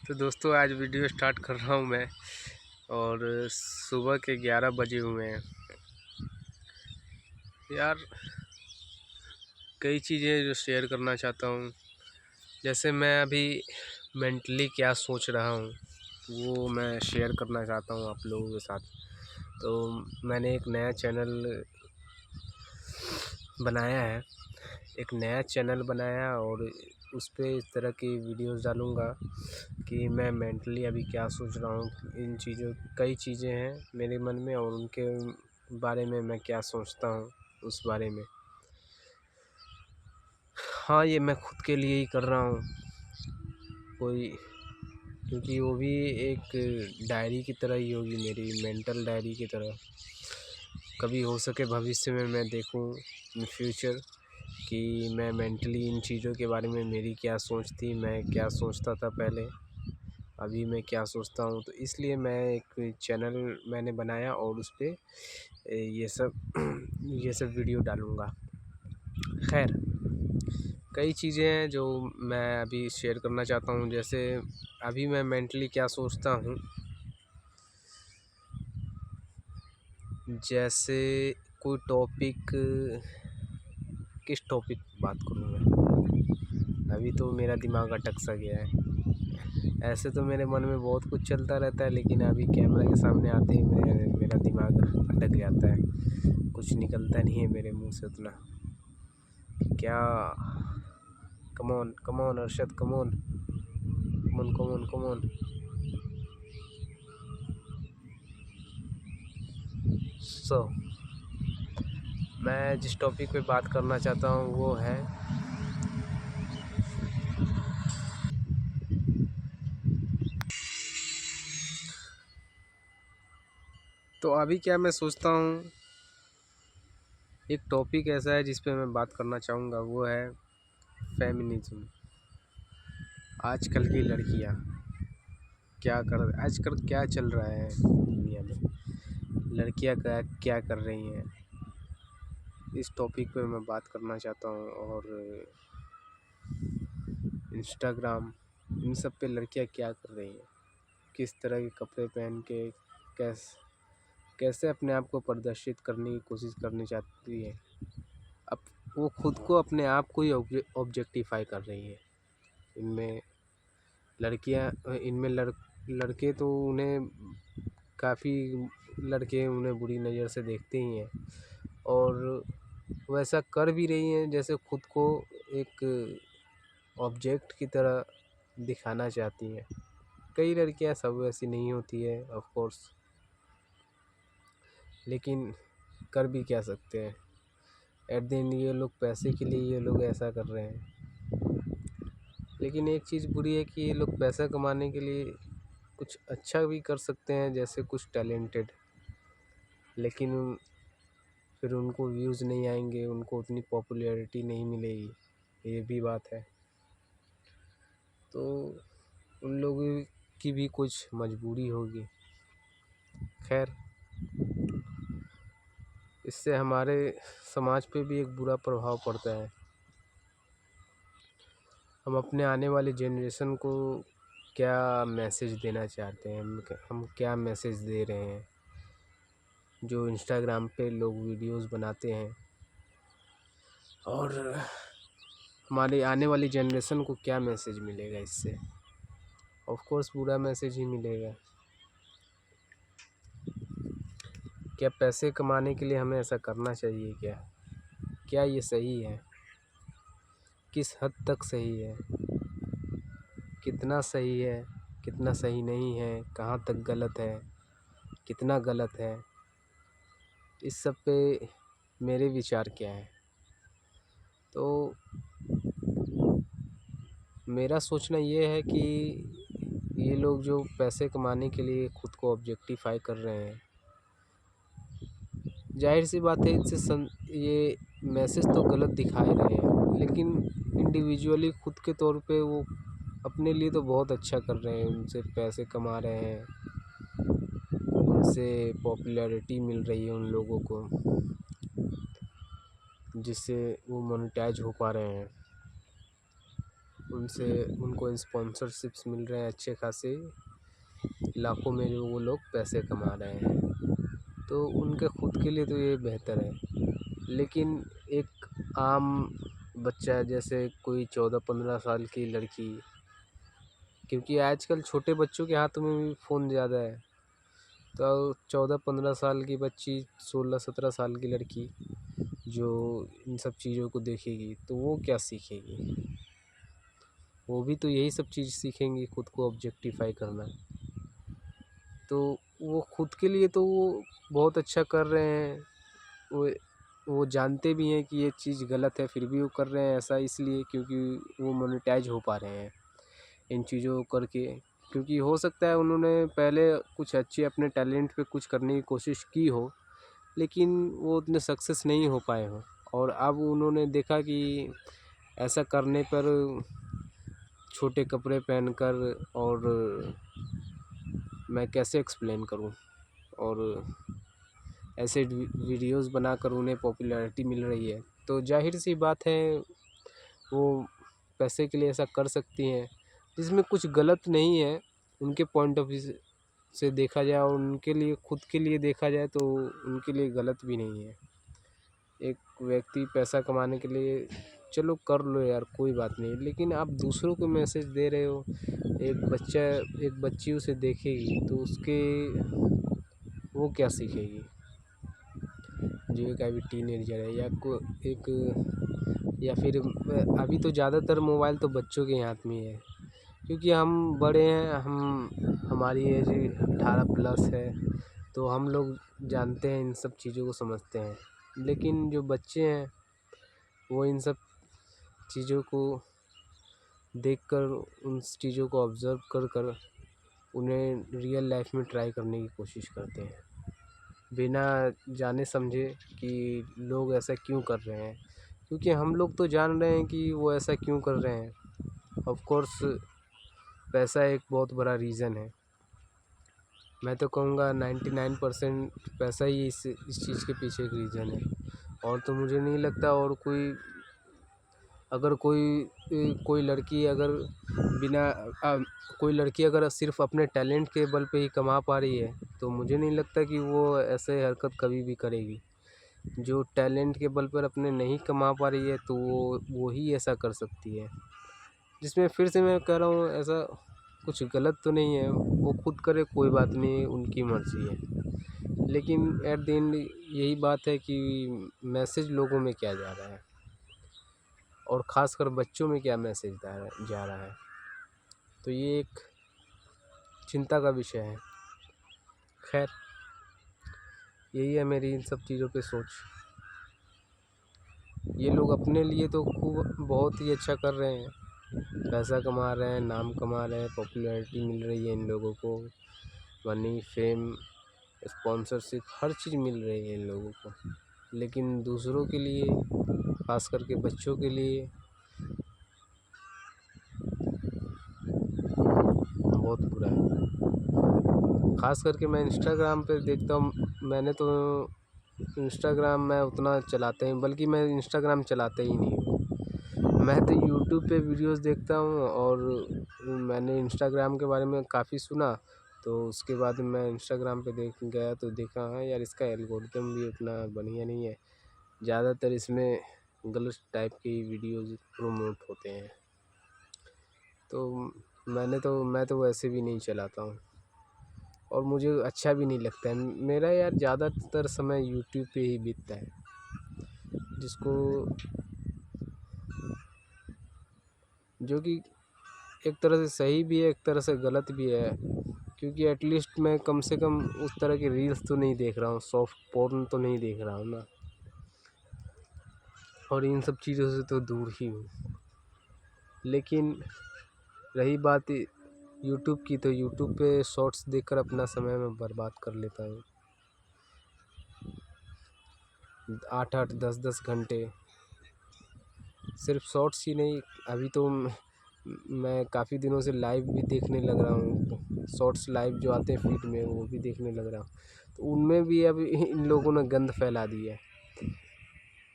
तो दोस्तों आज वीडियो स्टार्ट कर रहा हूँ मैं। और सुबह के 11 बजे हुए हैं यार। कई चीज़ें जो शेयर करना चाहता हूँ, जैसे मैं अभी मेंटली क्या सोच रहा हूँ वो मैं शेयर करना चाहता हूँ आप लोगों के साथ। तो मैंने एक नया चैनल बनाया है, और उस पे इस तरह की वीडियोस डालूँगा कि मैं मेंटली अभी क्या सोच रहा हूँ। कई चीज़ें हैं मेरे मन में और उनके बारे में मैं क्या सोचता हूँ उस बारे में। हाँ, ये मैं खुद के लिए ही कर रहा हूँ क्योंकि वो भी एक डायरी की तरह ही होगी, मेरी मेंटल डायरी की तरह। कभी हो सके भविष्य में मैं देखूँ इन फ्यूचर कि मैं मेंटली इन चीज़ों के बारे में मेरी क्या सोच थी, मैं क्या सोचता था पहले, अभी मैं क्या सोचता हूँ। तो इसलिए मैं एक चैनल मैंने बनाया और उस पे ये सब वीडियो डालूँगा। खैर, कई चीज़ें हैं जो मैं अभी शेयर करना चाहता हूँ। जैसे अभी मैं मेंटली क्या सोचता हूँ, जैसे कोई टॉपिक, किस टॉपिक बात करूँ मैं, अभी तो मेरा दिमाग अटक सा गया है। ऐसे तो मेरे मन में बहुत कुछ चलता रहता है, लेकिन अभी कैमरा के सामने आते ही मेरा दिमाग अटक जाता है, कुछ निकलता नहीं है मेरे मुंह से उतना। क्या, come on come on Arshad, come on come on come on come on. So मैं जिस टॉपिक पे बात करना चाहता हूँ वो है तो अभी क्या मैं सोचता हूँ, एक टॉपिक ऐसा है जिस पे मैं बात करना चाहूँगा, वो है फेमिनिज्म। आजकल की लड़कियाँ आजकल क्या चल रहा है दुनिया में, लड़कियाँ क्या कर रही हैं, इस टॉपिक पे मैं बात करना चाहता हूँ। और इंस्टाग्राम, इन सब पे लड़कियाँ क्या कर रही हैं, किस तरह के कपड़े पहन के कैसे अपने आप को प्रदर्शित करने की कोशिश करनी चाहती है। अब वो खुद को, अपने आप को ही ऑब्जेक्टिफाई कर रही है। इनमें लड़के तो उन्हें, काफ़ी लड़के उन्हें बुरी नज़र से देखते ही हैं, और वैसा कर भी रही हैं जैसे खुद को एक ऑब्जेक्ट की तरह दिखाना चाहती हैं। कई लड़कियां, सब वैसी नहीं होती है ऑफ कोर्स, लेकिन कर भी क्या सकते हैं। एट द एंड ये लोग पैसे के लिए ये लोग ऐसा कर रहे हैं। लेकिन एक चीज़ बुरी है कि ये लोग पैसा कमाने के लिए कुछ अच्छा भी कर सकते हैं, जैसे कुछ टैलेंटेड, लेकिन फिर उनको व्यूज़ नहीं आएंगे, उनको उतनी पॉपुलैरिटी नहीं मिलेगी, ये भी बात है। तो उन लोगों की भी कुछ मजबूरी होगी। खैर, इससे हमारे समाज पे भी एक बुरा प्रभाव पड़ता है। हम अपने आने वाले जनरेशन को क्या मैसेज देना चाहते हैं, हम क्या मैसेज दे रहे हैं। जो इंस्टाग्राम पे लोग वीडियोस बनाते हैं, और हमारे आने वाली जनरेशन को क्या मैसेज मिलेगा इससे। ऑफ कोर्स बुरा मैसेज ही मिलेगा। क्या पैसे कमाने के लिए हमें ऐसा करना चाहिए क्या ये सही है, किस हद तक सही है, कितना सही है, कितना सही नहीं है, कहाँ तक गलत है, कितना गलत है, इस सब पे मेरे विचार क्या है। तो मेरा सोचना ये है कि ये लोग जो पैसे कमाने के लिए खुद को ऑब्जेक्टिफाई कर रहे हैं, जाहिर सी बात है ये मैसेज तो गलत दिखा ही रहे हैं, लेकिन इंडिविजुअली खुद के तौर पे वो अपने लिए तो बहुत अच्छा कर रहे हैं। उनसे पैसे कमा रहे हैं, उनसे पॉपुलैरिटी मिल रही है उन लोगों को, जिससे वो मोनेटाइज हो पा रहे हैं। उनसे उनको स्पॉन्सरशिप्स मिल रहे हैं अच्छे खासे, लाखों में जो वो लोग पैसे कमा रहे हैं। तो उनके खुद के लिए तो ये बेहतर है, लेकिन एक आम बच्चा जैसे कोई 14-15 साल की लड़की, क्योंकि आजकल छोटे बच्चों के हाथ में भी फ़ोन ज़्यादा है, तो 14-15 साल की बच्ची, 16-17 साल की लड़की जो इन सब चीज़ों को देखेगी तो वो क्या सीखेगी? वो भी तो यही सब चीज़ सीखेंगी, खुद को ऑब्जेक्टिफाई करना। तो वो खुद के लिए तो वो बहुत अच्छा कर रहे हैं। वो वो जानते भी हैं कि ये चीज़ गलत है, फिर भी वो कर रहे हैं ऐसा इसलिए क्योंकि वो मोनेटाइज हो पा रहे हैं इन चीज़ों को करके। क्योंकि हो सकता है उन्होंने पहले कुछ अच्छे अपने टैलेंट पे कुछ करने की कोशिश की हो, लेकिन वो उतने सक्सेस नहीं हो पाए हों, और अब उन्होंने देखा कि ऐसा करने पर छोटे कपड़े पहनकर, और मैं कैसे एक्सप्लेन करूं, और ऐसे वीडियोस बनाकर उन्हें पॉपुलैरिटी मिल रही है, तो जाहिर सी बात है वो पैसे के लिए ऐसा कर सकती हैं, जिसमें कुछ गलत नहीं है। उनके पॉइंट ऑफ व्यू से देखा जाए और उनके लिए खुद के लिए देखा जाए तो उनके लिए गलत भी नहीं है। एक व्यक्ति पैसा कमाने के लिए चलो कर लो यार, कोई बात नहीं, लेकिन आप दूसरों को मैसेज दे रहे हो। एक बच्ची उसे देखेगी तो उसके वो क्या सीखेगी, जो एक अभी टीनेजर है, या को एक, या फिर अभी तो ज़्यादातर मोबाइल तो बच्चों के हाथ में है, क्योंकि हम बड़े हैं, हमारी एज 18+ है, तो हम लोग जानते हैं, इन सब चीज़ों को समझते हैं। लेकिन जो बच्चे हैं वो इन सब चीज़ों को देखकर, उन चीज़ों को ऑब्ज़र्व कर कर उन्हें रियल लाइफ में ट्राई करने की कोशिश करते हैं, बिना जाने समझे कि लोग ऐसा क्यों कर रहे हैं। क्योंकि हम लोग तो जान रहे हैं कि वो ऐसा क्यों कर रहे हैं। ऑफ कोर्स पैसा एक बहुत बड़ा रीज़न है। मैं तो कहूँगा 99% पैसा ही इस चीज़ के पीछे एक रीज़न है, और तो मुझे नहीं लगता। और अगर कोई लड़की अगर कोई लड़की अगर सिर्फ़ अपने टैलेंट के बल पे ही कमा पा रही है, तो मुझे नहीं लगता कि वो ऐसे हरकत कभी भी करेगी। जो टैलेंट के बल पर अपने नहीं कमा पा रही है, तो वो ही ऐसा कर सकती है। जिसमें फिर से मैं कह रहा हूँ, ऐसा कुछ गलत तो नहीं है, वो खुद करे, कोई बात नहीं, उनकी मर्ज़ी है। लेकिन एट द एंड यही बात है कि मैसेज लोगों में क्या जा रहा है, और ख़ासकर बच्चों में क्या मैसेज जा रहा है। तो ये एक चिंता का विषय है। खैर, यही है मेरी इन सब चीज़ों पे सोच। ये लोग अपने लिए तो खूब बहुत ही अच्छा कर रहे हैं, पैसा कमा रहे हैं, नाम कमा रहे हैं, पॉपुलैरिटी मिल रही है इन लोगों को, मनी, फेम, स्पॉन्सरशिप, हर चीज़ मिल रही है इन लोगों को। लेकिन दूसरों के लिए, ख़ास करके बच्चों के लिए, बहुत बुरा है। ख़ास करके मैं इंस्टाग्राम पे देखता हूँ। मैंने तो इंस्टाग्राम मैं उतना चलाता ही, बल्कि मैं इंस्टाग्राम चलाता ही नहीं हूँ। मैं तो यूट्यूब पे वीडियोस देखता हूँ, और मैंने इंस्टाग्राम के बारे में काफ़ी सुना, तो उसके बाद मैं इंस्टाग्राम पे देख गया तो देखा, हाँ यार, इसका एल्गोरिथम भी उतना बढ़िया नहीं है। ज़्यादातर इसमें गलत टाइप की वीडियोस प्रमोट होते हैं। तो मैं तो वैसे भी नहीं चलाता हूँ, और मुझे अच्छा भी नहीं लगता है। मेरा यार ज़्यादातर समय यूट्यूब पे ही बीतता है, जिसको जो कि एक तरह से सही भी है, एक तरह से गलत भी है। क्योंकि एटलीस्ट मैं कम से कम उस तरह की रील्स तो नहीं देख रहा हूँ, सॉफ्ट पोर्न तो नहीं देख रहा हूँ ना, और इन सब चीज़ों से तो दूर ही हूँ। लेकिन रही बात यूट्यूब की, तो यूट्यूब पे शॉर्ट्स देखकर अपना समय मैं बर्बाद कर लेता हूँ। 8-8, 10-10 घंटे सिर्फ शॉर्ट्स ही नहीं, अभी तो मैं काफ़ी दिनों से लाइव भी देखने लग रहा हूँ। शॉर्ट्स लाइव जो आते हैं फीड में, वो भी देखने लग रहा हूँ। तो उनमें भी अब इन लोगों ने गंद फैला दी है।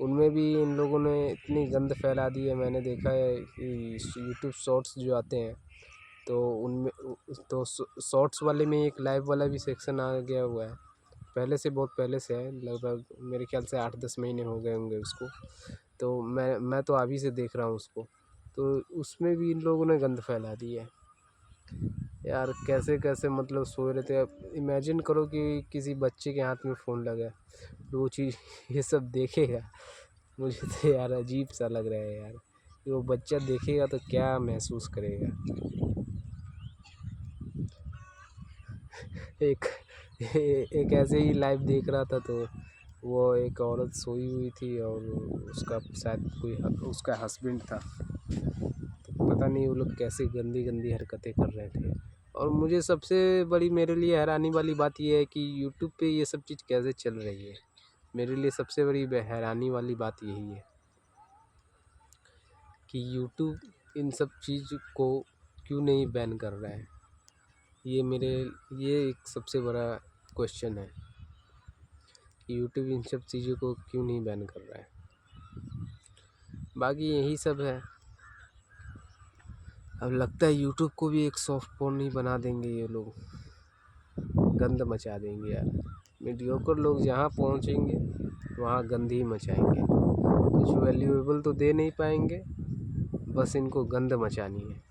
उनमें भी इन लोगों ने इतनी गंद फैला दी है। मैंने देखा है कि यूट्यूब शॉर्ट्स जो आते हैं तो उनमें तो शॉर्ट्स वाले में एक लाइव वाला भी सेक्शन आ गया हुआ है। पहले से, बहुत पहले से है, लगभग मेरे ख्याल से 8-10 महीने हो गए होंगे उसको। तो मैं तो अभी से देख रहा हूँ उसको। तो उसमें भी इन लोगों ने गंद फैला दी है यार। कैसे कैसे मतलब सो रहे थे। अब इमेजिन करो कि किसी बच्चे के हाथ में फ़ोन लगा है, वो चीज़ ये सब देखेगा। मुझे तो यार अजीब सा लग रहा है यार कि वो बच्चा देखेगा तो क्या महसूस करेगा। एक एक ऐसे ही लाइव देख रहा था तो वो एक औरत सोई हुई थी और उसका शायद कोई उसका हस्बैंड था। तो पता नहीं वो लोग कैसे गंदी गंदी हरकतें कर रहे थे। और मुझे सबसे बड़ी, मेरे लिए हैरानी वाली बात ये है कि यूट्यूब पे ये सब चीज़ कैसे चल रही है। मेरे लिए सबसे बड़ी हैरानी वाली बात यही है कि यूट्यूब इन सब चीज़ को क्यों नहीं बैन कर रहा है। ये एक सबसे बड़ा क्वेश्चन है कि यूट्यूब इन सब चीज़ों को क्यों नहीं बैन कर रहा है। बाकी यही सब है। अब लगता है यूट्यूब को भी एक सॉफ्ट पोर्न ही बना देंगे ये लोग, गंद मचा देंगे यार। मीडियोकर लोग जहाँ पहुँचेंगे वहाँ गंद ही मचाएंगे। कुछ वैल्यूएबल तो दे नहीं पाएंगे, बस इनको गंद मचानी है।